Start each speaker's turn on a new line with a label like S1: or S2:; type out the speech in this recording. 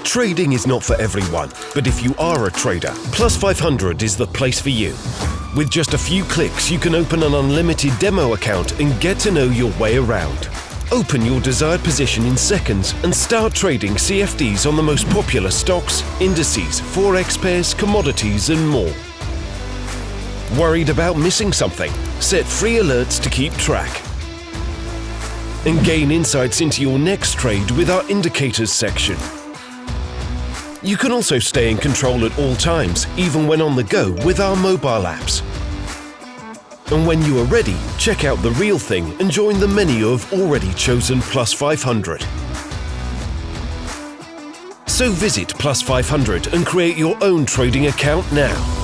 S1: Trading is not for everyone, but if you are a trader, Plus500 is the place for you. With just a few clicks, you can open an unlimited demo account and get to know your way around. Open your desired position in seconds and start trading CFDs on the most popular stocks, indices, forex pairs, commodities and more. Worried about missing something? Set free alerts to keep track. And gain insights into your next trade with our indicators section. You can also stay in control at all times, even when on the go with our mobile apps. And when you are ready, check out the real thing and join the many who have already chosen Plus500. So visit Plus500 and create your own trading account now.